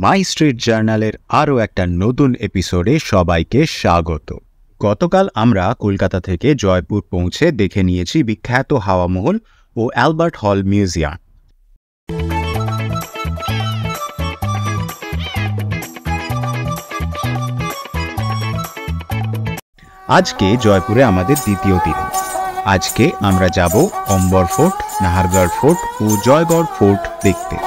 মাই street জার্নালের আরও একটা নতুন এপিসোডে সবাইকে স্বাগত। গতকাল আমরা কলকাতা থেকে জয়পুর পৌঁছে দেখে নিয়েছি বিখ্যাত হাওয়া মহল ও অ্যালবার্ট হল মিউজিয়াম। আজকে জয়পুরে আমাদের দ্বিতীয় দিন। আজকে আমরা যাব অম্বর ফোর্ট, নাহারগড় ফোর্ট ও জয়গড় ফোর্ট দেখতে।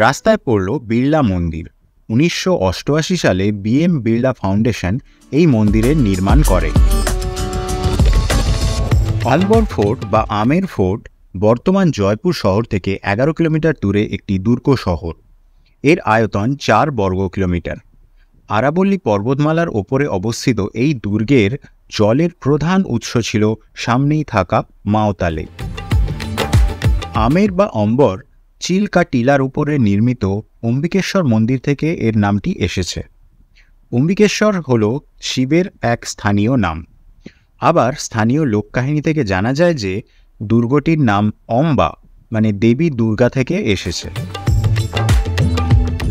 রাস্তায় পড়ল বিড়লা মন্দির। 1988 সালে BM বিড়লা ফাউন্ডেশন এই মন্দিরের নির্মাণ করে। অম্বর ফোর্ট বা আমের ফোর্ট বর্তমান জয়পুর শহর থেকে 11 কিলোমিটার দূরে একটি দুর্গ শহর। এর আয়তন 4 বর্গ কিলোমিটার। আরাবল্লী পর্বতমালার ওপরে অবস্থিত এই দুর্গের জলের প্রধান উৎস ছিল সামনেই থাকা মাওতালে। আমের বা অম্বর চিল্কা টিলার উপরে নির্মিত অম্বিকেশ্বর মন্দির থেকে এর নামটি এসেছে। অম্বিকেশ্বর হল শিবের এক স্থানীয় নাম। আবার স্থানীয় লোককাহিনী থেকে জানা যায় যে দুর্গটির নাম অম্বা মানে দেবী দুর্গা থেকে এসেছে।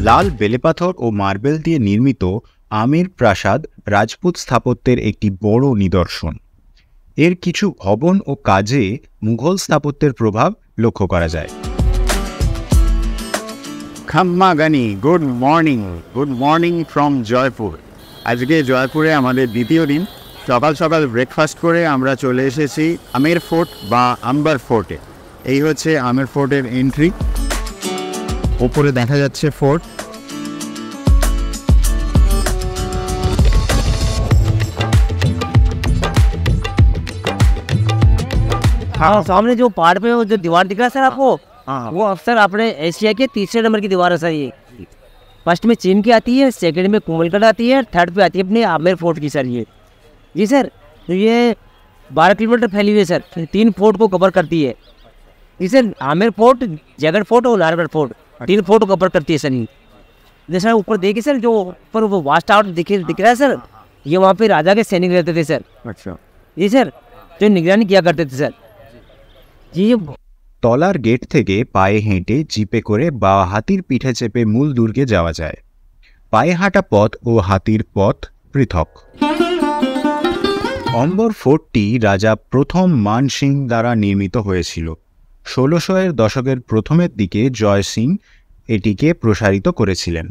লাল বেলেপাথর ও মার্বেল দিয়ে নির্মিত আমের প্রাসাদ রাজপুত স্থাপত্যের একটি বড় নিদর্শন। এর কিছু ভবন ও কাজে মুঘল স্থাপত্যের প্রভাব লক্ষ্য করা যায়। খাম্মা গানি, গুড মর্নিং ফ্রম জয়পুর। আজকে জয়পুরে আমাদের দ্বিতীয় দিন। সকাল সকাল ব্রেকফাস্ট করে আমরা চলে এসেছি আমের ফোর্ট বা আম্বার ফোর্টে। এই হচ্ছে আমের ফোর্টের এন্ট্রি। ওপরে দেখা যাচ্ছে ফোর্ট। हाँ, सामने जो पहाड़ पे जो दीवार दिख रहा है सर आपको, वो अक्सर अपने एशिया के तीसरे नंबर की दीवार है सर। ये फर्स्ट में चीन की आती है, सेकंड में कुंभलगढ़ आती है, थर्ड पे आती है अपने आमेर फोर्ट की सर। ये जी सर, तो ये 12 किलोमीटर फैली हुई है सर, 3 फोर्ट को कवर करती है। जी sir, Amer fort, Jaigarh fort और नाहरगढ़ फोर्ट, 3 फोर्ट को कवर करती है सर। ये जैसा ऊपर देखिए सर, जो ऊपर वो वास्ट टावर दिख रहा है सर, ये वहाँ पे राजा के सैनिक रहते थे सर। अच्छा जी सर, जो निगरानी किया करते थे सर। जी তলার গেট থেকে পায়ে হেঁটে জিপে করে বা হাতির পিঠে চেপে মূল দুর্গে যাওয়া যায়। পায়ে হাঁটা পথ ও হাতির পথ পৃথক। অম্বর ফোর্টটি রাজা প্রথম মান সিং দ্বারা নির্মিত হয়েছিল। 1600 দশকের প্রথমের দিকে জয় সিং এটিকে প্রসারিত করেছিলেন।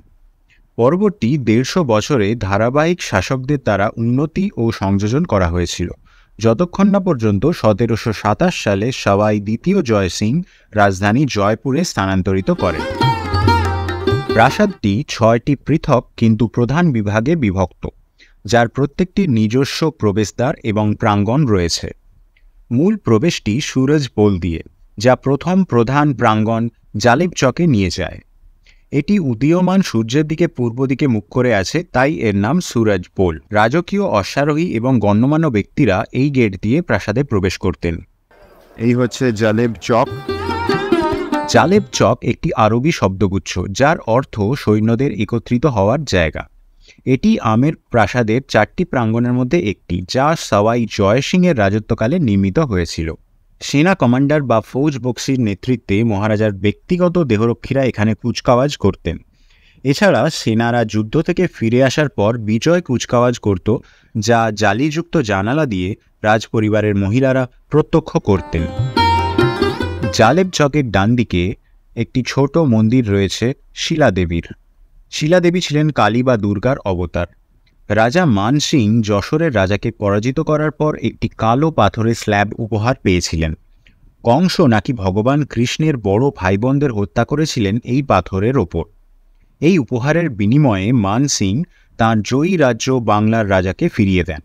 পরবর্তী 150 বছরে ধারাবাহিক শাসকদের দ্বারা উন্নতি ও সংযোজন করা হয়েছিল, যতক্ষণ না পর্যন্ত 1727 সালে সবাই দ্বিতীয় জয় সিং রাজধানী জয়পুরে স্থানান্তরিত করেন। প্রাসাদটি 6টি পৃথক কিন্তু প্রধান বিভাগে বিভক্ত, যার প্রত্যেকটির নিজস্ব প্রবেশদ্বার এবং প্রাঙ্গণ রয়েছে। মূল প্রবেশটি সুরজ পোল দিয়ে, যা প্রথম প্রধান প্রাঙ্গণ জালেব চকে নিয়ে যায়। এটি উদীয়মান সূর্যের দিকে পূর্ব দিকে মুখ করে আছে, তাই এর নাম সুরজ পোল। রাজকীয় অশ্বারোহী এবং গণ্যমান্য ব্যক্তিরা এই গেট দিয়ে প্রাসাদে প্রবেশ করতেন। এই হচ্ছে জালেব চক। জালেব চক একটি আরবি শব্দগুচ্ছ, যার অর্থ সৈন্যদের একত্রিত হওয়ার জায়গা। এটি আমের প্রাসাদের 4টি প্রাঙ্গণের মধ্যে একটি, যা সওয়াই জয় সিংয়ের রাজত্বকালে নির্মিত হয়েছিল। সেনা কমান্ডার বা ফৌজ বক্সির নেতৃত্বে মহারাজার ব্যক্তিগত দেহরক্ষীরা এখানে কুচকাওয়াজ করতেন। এছাড়া সেনারা যুদ্ধ থেকে ফিরে আসার পর বিজয় কুচকাওয়াজ করত, যা জালিযুক্ত জানালা দিয়ে রাজপরিবারের মহিলারা প্রত্যক্ষ করতেন। জালেব চকের ডান দিকে একটি ছোট মন্দির রয়েছে শিলাদেবীর। শিলাদেবী ছিলেন কালী বা দুর্গার অবতার। রাজা মান সিং যশোরের রাজাকে পরাজিত করার পর একটি কালো পাথরের স্ল্যাব উপহার পেয়েছিলেন। কংস নাকি ভগবান কৃষ্ণের বড় ভাইবোনদের হত্যা করেছিলেন এই পাথরের ওপর। এই উপহারের বিনিময়ে মান সিং তাঁর জয়ী রাজ্য বাংলার রাজাকে ফিরিয়ে দেন।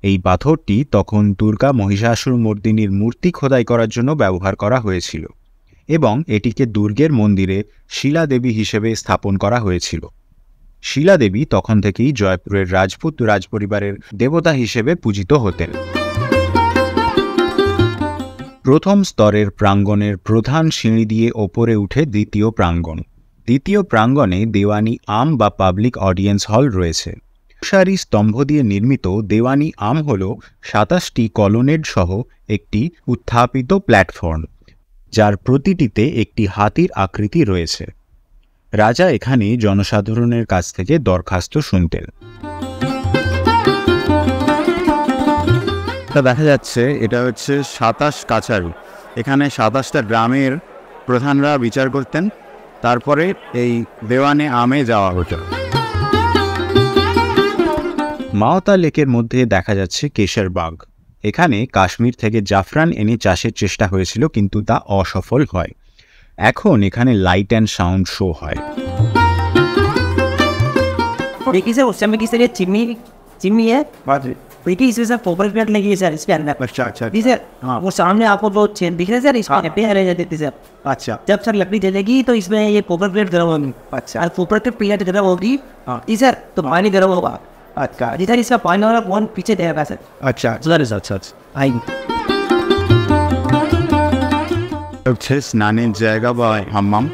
এই পাথরটি তখন দুর্গা মহিষাসুরমর্দিনীর মূর্তি খোদাই করার জন্য ব্যবহার করা হয়েছিল এবং এটিকে দুর্গের মন্দিরে শিলাদেবী হিসেবে স্থাপন করা হয়েছিল। শিলাদেবী তখন থেকেই জয়পুরের রাজপুত রাজপরিবারের দেবতা হিসেবে পূজিত হতেন। প্রথম স্তরের প্রাঙ্গণের প্রধান সিঁড়ি দিয়ে ওপরে উঠে দ্বিতীয় প্রাঙ্গণ। দ্বিতীয় প্রাঙ্গণে দেওয়ানি আম বা পাবলিক অডিয়েন্স হল রয়েছে। সারি স্তম্ভ দিয়ে নির্মিত দেওয়ানি আম হল 27টি কলোনেড সহ একটি উত্থাপিত প্ল্যাটফর্ম, যার প্রতিটিতে একটি হাতির আকৃতি রয়েছে। রাজা এখানে জনসাধারণের কাছ থেকে দরখাস্ত শুনতেন। দেখা যাচ্ছে এটা হচ্ছে 27 কাছারি। এখানে 27টা গ্রামের প্রধানরা বিচার করতেন, তারপরে এই দেওয়ানে আমে যাওয়া হতো। মাওতা লেকের মধ্যে দেখা যাচ্ছে কেশরবাগ। এখানে কাশ্মীর থেকে জাফরান এনে চাষের চেষ্টা হয়েছিল, কিন্তু তা অসফল হয়। এখন এখানে লাইট অ্যান্ড সাউন্ড শো হয়। देखिए सर, उस समय की सर ये चिमनी है, देखिए इसमें सर पोपल प्लेट लगी है सर इसके अंदर। अच्छा जी सर, वो सामने आपको वो चेन दिख रहा है सर, इसमें पे रह जाती थी सर। अच्छा जब सर लकड़ी जलेगी तो इसमें ये पोपल प्लेट गर्म होगी। अच्छा। और पोपल प्लेट गर्म होगी जी सर, तो पानी गर्म होगा। अच्छा जी सर, इसका पानी वाला कौन पीछे देगा सर। अच्छा अच्छा आएगी হচ্ছে স্নানের জায়গা বা হাম্মাম।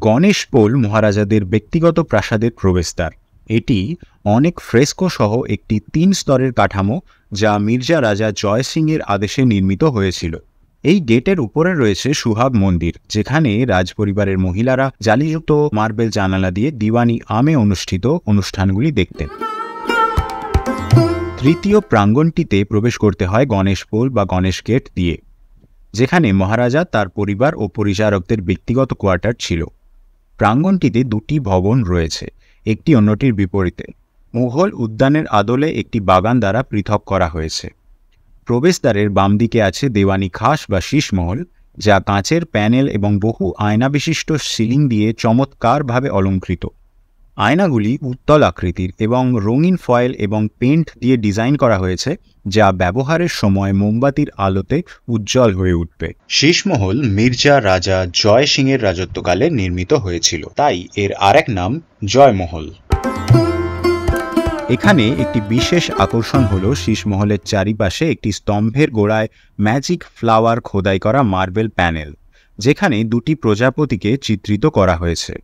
গণেশ পোল মহারাজাদের ব্যক্তিগত প্রাসাদের প্রবেশদ্বার। এটি অনেক ফ্রেস্কো সহ একটি 3 স্তরের কাঠামো, যা মির্জা রাজা জয় সিংয়ের আদেশে নির্মিত হয়েছিল। এই গেটের উপরে রয়েছে সুহাগ মন্দির, যেখানে রাজপরিবারের মহিলারা জালিযুক্ত মার্বেল জানালা দিয়ে দিওয়ানি আমে অনুষ্ঠিত অনুষ্ঠানগুলি দেখতেন। তৃতীয় প্রাঙ্গণটিতে প্রবেশ করতে হয় গণেশ পোল বা গণেশ গেট দিয়ে, যেখানে মহারাজা, তার পরিবার ও পরিচারকদের ব্যক্তিগত কোয়ার্টার ছিল। প্রাঙ্গণটিতে 2টি ভবন রয়েছে, একটি অন্যটির বিপরীতে। মুঘল উদ্যানের আদলে একটি বাগান দ্বারা পৃথক করা হয়েছে। প্রবেশদ্বারের বাম দিকে আছে দেওয়ানি খাস বা শীষমহল, যা কাঁচের প্যানেল এবং বহু আয়না বিশিষ্ট সিলিং দিয়ে চমৎকারভাবে অলঙ্কৃত। আয়নাগুলি উত্তল আকৃতির এবং রঙিন ফয়েল এবং পেন্ট দিয়ে ডিজাইন করা হয়েছে, যা ব্যবহারের সময় মোমবাতির আলোতে উজ্জ্বল হয়ে উঠবে। শীষমহল মির্জা রাজা জয় সিংয়ের রাজত্বকালে নির্মিত হয়েছিল, তাই এর আরেক নাম জয়মহল। এখানে একটি বিশেষ আকর্ষণ হল শীষমহলের চারিপাশে একটি স্তম্ভের গোড়ায় ম্যাজিক ফ্লাওয়ার খোদাই করা মার্বেল প্যানেল, যেখানে 2টি প্রজাপতিকে চিত্রিত করা হয়েছে।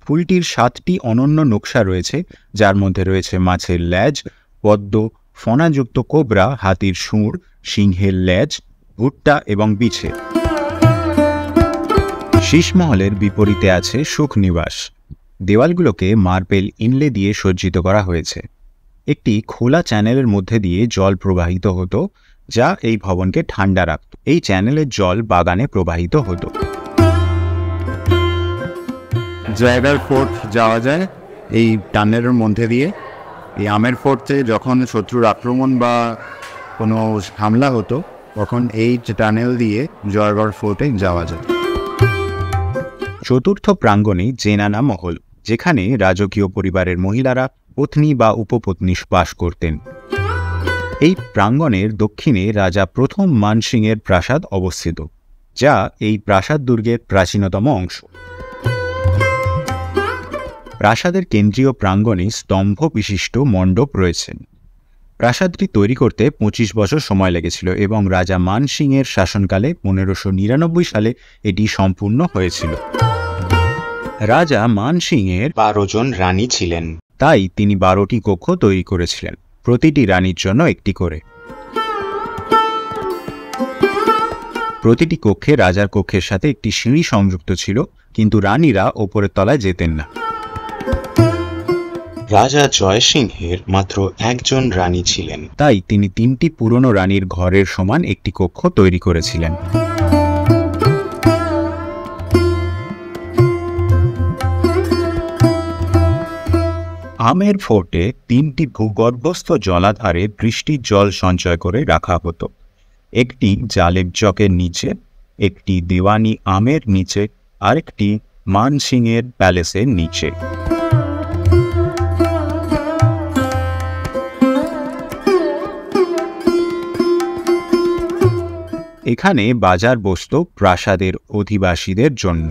ফুলটির 7টি অনন্য নকশা রয়েছে, যার মধ্যে রয়েছে মাছের লেজ, পদ্ম, ফণাযুক্ত কোবরা, হাতির শুঁড়, সিংহের লেজ, ভুট্টা এবং বিছে। শীষমহলের বিপরীতে আছে সুখনিবাস। দেওয়ালগুলোকে মার্বেল ইনলে দিয়ে সজ্জিত করা হয়েছে। একটি খোলা চ্যানেলের মধ্যে দিয়ে জল প্রবাহিত হতো, যা এই ভবনকে ঠান্ডা রাখত। এই চ্যানেলের জল বাগানে প্রবাহিত হতো। জয়গড় ফোর্ট যাওয়া যায় এই টানেলের মধ্যে দিয়ে। এই আমের ফোর্টে যখন শত্রুর আক্রমণ বা কোনো হামলা হতো, তখন এই টানেল দিয়ে জয়গড় ফোর্টে যাওয়া যায়। চতুর্থ প্রাঙ্গণে জেনানা মহল, যেখানে রাজকীয় পরিবারের মহিলারা পত্নী বা উপপত্নী বাস করতেন। এই প্রাঙ্গণের দক্ষিণে রাজা প্রথম মান সিংয়ের প্রাসাদ অবস্থিত, যা এই প্রাসাদ দুর্গের প্রাচীনতম অংশ। প্রাসাদের কেন্দ্রীয় প্রাঙ্গণে স্তম্ভ বিশিষ্ট মণ্ডপ রয়েছেন। প্রাসাদটি তৈরি করতে 25 বছর সময় লেগেছিল এবং রাজা মান সিংয়ের শাসনকালে 1599 সালে এটি সম্পূর্ণ হয়েছিল। রাজা মান সিংয়ের 12 জন রানী ছিলেন, তাই তিনি 12টি কক্ষ তৈরি করেছিলেন, প্রতিটি রানীর জন্য একটি করে। প্রতিটি কক্ষে রাজার কক্ষের সাথে একটি সিঁড়ি সংযুক্ত ছিল, কিন্তু রানীরা ওপরের তলায় যেতেন না। রাজা জয় সিংহের মাত্র একজন রানী ছিলেন, তাই তিনি 3টি পুরনো রানীর ঘরের সমান একটি কক্ষ তৈরি করেছিলেন। আমের ফোর্টে 3টি ভূগর্ভস্থ জলাধারে বৃষ্টির জল সঞ্চয় করে রাখা হতো। একটি জালেব চকের নিচে, একটি দেওয়ানি আমের নিচে, আরেকটি মান সিংয়ের প্যালেসের নিচে। এখানে বাজার বসত প্রাসাদের অধিবাসীদের জন্য।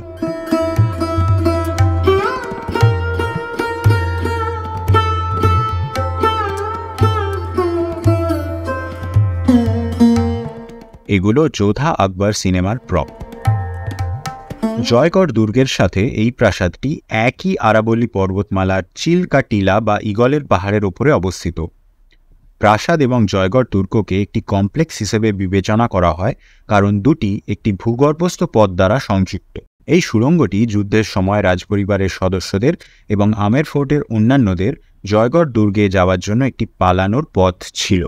এগুলো যোধা আকবর সিনেমার প্রপ। জয়গড় দুর্গের সাথে এই প্রাসাদটি একই আরাবলী পর্বতমালার চিল্কা টিলা বা ঈগলের পাহাড়ের উপরে অবস্থিত। প্রাসাদ এবং জয়গড় দুর্গকে একটি কমপ্লেক্স হিসেবে বিবেচনা করা হয়, কারণ দুটি একটি ভূগর্ভস্থ পথ দ্বারা সংযুক্ত। এই সুড়ঙ্গটি যুদ্ধের সময় রাজপরিবারের সদস্যদের এবং আমের ফোর্টের অন্যান্যদের জয়গড় দুর্গে যাওয়ার জন্য একটি পালানোর পথ ছিল।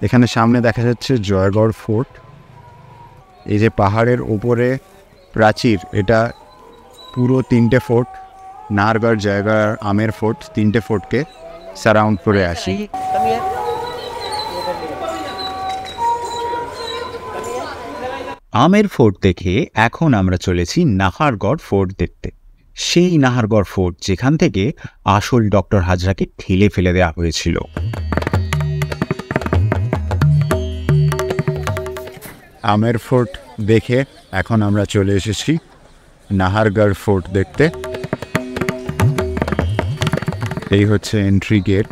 এখানে সামনে দেখা যাচ্ছে জয়গড় ফোর্ট। এই যে পাহাড়ের উপরে প্রাচীর, এটা পুরো 3টে ফোর্ট, নাহারগড়, জয়গড়, আমের ফোর্ট, 3টে ফোর্টকে সারাউন্ড করে আসি। আমের ফোর্ট দেখে এখন আমরা চলেছি নাহারগড় ফোর্ট দেখতে। সেই নাহারগড় ফোর্ট যেখান থেকে আসল ডক্টর হাজরাকে ঠেলে ফেলে দেওয়া হয়েছিল। আমের ফোর্ট দেখে এখন আমরা চলে এসেছি নাহারগড় ফোর্ট দেখতে। এই হচ্ছে এন্ট্রি গেট।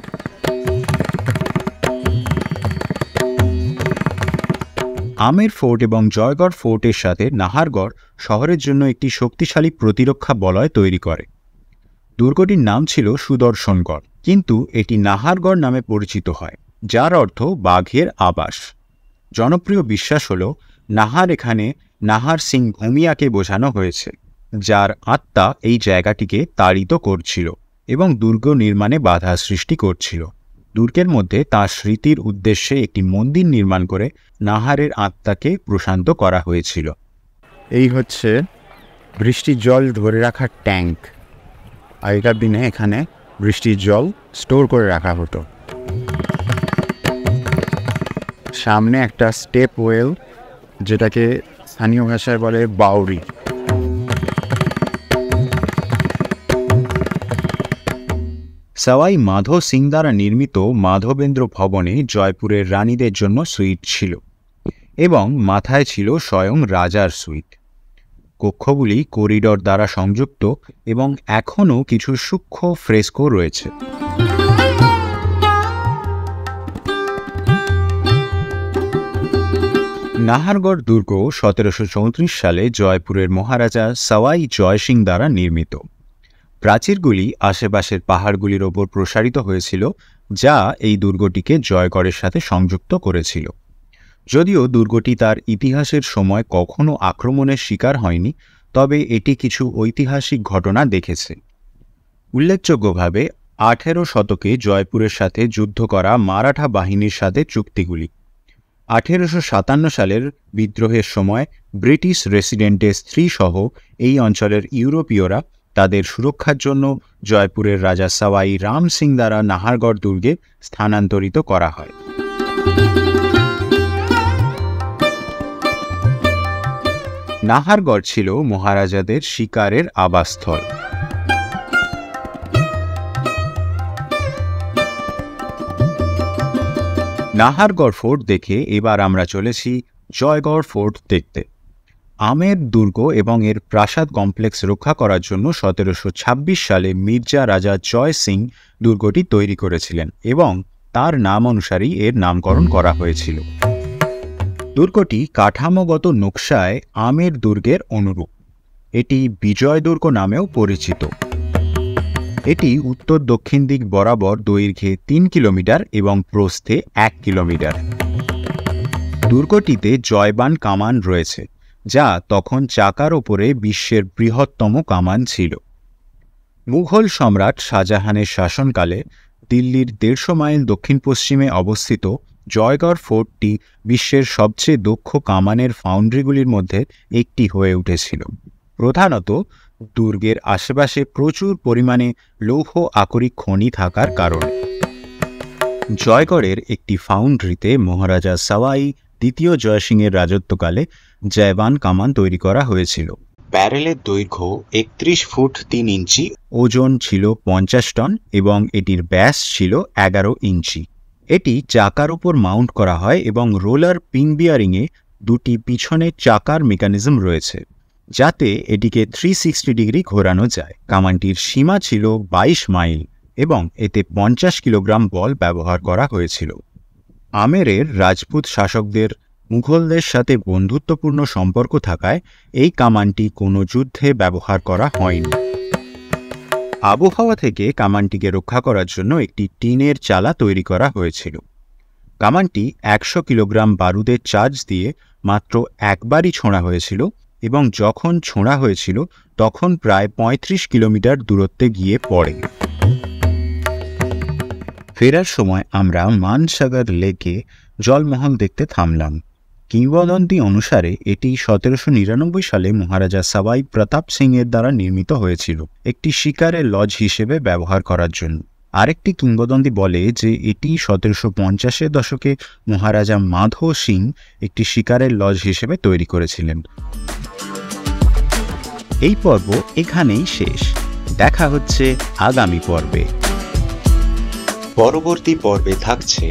আমের ফোর্ট এবং জয়গড় ফোর্টের সাথে নাহারগড় শহরের জন্য একটি শক্তিশালী প্রতিরক্ষা বলয় তৈরি করে। দুর্গটির নাম ছিল সুদর্শনগড়, কিন্তু এটি নাহারগড় নামে পরিচিত হয়, যার অর্থ বাঘের আবাস। জনপ্রিয় বিশ্বাস হল নাহার এখানে নাহার সিং ভূমিয়াকে বোঝানো হয়েছে, যার আত্মা এই জায়গাটিকে তাড়িত করছিল এবং দুর্গ নির্মাণে বাধা সৃষ্টি করছিল। দুর্গের মধ্যে তাঁর স্মৃতির উদ্দেশ্যে একটি মন্দির নির্মাণ করে নাহারের আত্মাকে প্রশান্ত করা হয়েছিল। এই হচ্ছে বৃষ্টির জল ধরে রাখার ট্যাঙ্ক। আগেকার দিনে এখানে বৃষ্টির জল স্টোর করে রাখা হতো। সামনে একটা স্টেপ ওয়েল, যেটাকে স্থানীয় ভাষায় বলে বাউরি। সওয়াই মাধো সিং দ্বারা নির্মিত মাধবেন্দ্র ভবনে জয়পুরের রানীদের জন্য সুইট ছিল এবং মাথায় ছিল স্বয়ং রাজার সুইট। কক্ষগুলি করিডর দ্বারা সংযুক্ত এবং এখনও কিছু সূক্ষ্ম ফ্রেস্কো রয়েছে। নাহারগড় দুর্গ 1734 সালে জয়পুরের মহারাজা সওয়াই জয় সিং দ্বারা নির্মিত। প্রাচীরগুলি আশেপাশের পাহাড়গুলির ওপর প্রসারিত হয়েছিল, যা এই দুর্গটিকে জয়গড়ের সাথে সংযুক্ত করেছিল। যদিও দুর্গটি তার ইতিহাসের সময় কখনো আক্রমণের শিকার হয়নি, তবে এটি কিছু ঐতিহাসিক ঘটনা দেখেছে। উল্লেখযোগ্যভাবে 18 শতকে জয়পুরের সাথে যুদ্ধ করা মারাঠা বাহিনীর সাথে চুক্তিগুলি। 1857 সালের বিদ্রোহের সময় ব্রিটিশ রেসিডেন্টের স্ত্রীসহ এই অঞ্চলের ইউরোপীয়রা তাদের সুরক্ষার জন্য জয়পুরের রাজা সওয়াই রাম সিং দ্বারা নাহারগড় দুর্গে স্থানান্তরিত করা হয়। নাহারগড় ছিল মহারাজাদের শিকারের আবাসস্থল। নাহারগড় ফোর্ট দেখে এবার আমরা চলেছি জয়গড় ফোর্ট দেখতে। আমের দুর্গ এবং এর প্রাসাদ কমপ্লেক্স রক্ষা করার জন্য 1726 সালে মির্জা রাজা জয় সিং দুর্গটি তৈরি করেছিলেন এবং তার নাম অনুসারেই এর নামকরণ করা হয়েছিল। দুর্গটি কাঠামোগত নকশায় আমের দুর্গের অনুরূপ। এটি বিজয় দুর্গ নামেও পরিচিত। এটি উত্তর দক্ষিণ দিক বরাবর দৈর্ঘ্যে 3 কিলোমিটার এবং প্রস্থে 1 কিলোমিটার। দুর্গটিতে জয়বান কামান রয়েছে, যা তখন চাকার ওপরে বিশ্বের বৃহত্তম কামান ছিল। মুঘল সম্রাট শাহজাহানের শাসনকালে দিল্লির 150 মাইল দক্ষিণ পশ্চিমে অবস্থিত জয়গড় ফোর্টটি বিশ্বের সবচেয়ে দক্ষ কামানের ফাউন্ড্রিগুলির মধ্যে একটি হয়ে উঠেছিল, প্রধানত দুর্গের আশেপাশে প্রচুর পরিমাণে লৌহ আকরিক খনি থাকার কারণে। জয়গড়ের একটি ফাউন্ড্রিতে মহারাজা সওয়াই দ্বিতীয় জয়সিংয়ের রাজত্বকালে জয়বান কামান তৈরি করা হয়েছিল। ব্যারেলের দৈর্ঘ্য 31 ফুট 3 ইঞ্চি, ওজন ছিল 50 টন এবং এটির ব্যাস ছিল 11 ইঞ্চি। এটি চাকার উপর মাউন্ট করা হয় এবং রোলার পিন বিয়ারিংয়ে দুটি পিছনের চাকার মেকানিজম রয়েছে, যাতে এটিকে 360 ডিগ্রি ঘোরানো যায়। কামানটির সীমা ছিল 22 মাইল এবং এতে 50 কিলোগ্রাম বল ব্যবহার করা হয়েছিল। আমেরের রাজপুত শাসকদের মুঘলদের সাথে বন্ধুত্বপূর্ণ সম্পর্ক থাকায় এই কামানটি কোনো যুদ্ধে ব্যবহার করা হয়নি। আবহাওয়া থেকে কামানটিকে রক্ষা করার জন্য একটি টিনের চালা তৈরি করা হয়েছিল। কামানটি 100 কিলোগ্রাম বারুদের চার্জ দিয়ে মাত্র একবারই ছোঁড়া হয়েছিল এবং যখন ছোঁড়া হয়েছিল তখন প্রায় 35 কিলোমিটার দূরত্বে গিয়ে পড়ে। ফেরার সময় আমরা মানসাগর লেকে জলমহল দেখতে থামলাম। কিংবদন্তি অনুসারে এটি 1799 সালে মহারাজা সবাই প্রতাপ সিং এর দ্বারা নির্মিত হয়েছিল, একটি শিকারের লজ হিসেবে ব্যবহার করার জন্য। আরেকটি কিংবদন্তি বলে যে এটি 1750-এর দশকে মহারাজা মাধো সিং একটি শিকারের লজ হিসেবে তৈরি করেছিলেন। এই পর্ব এখানেই শেষ। দেখা হচ্ছে আগামী পর্বে। পরবর্তী পর্বে থাকছে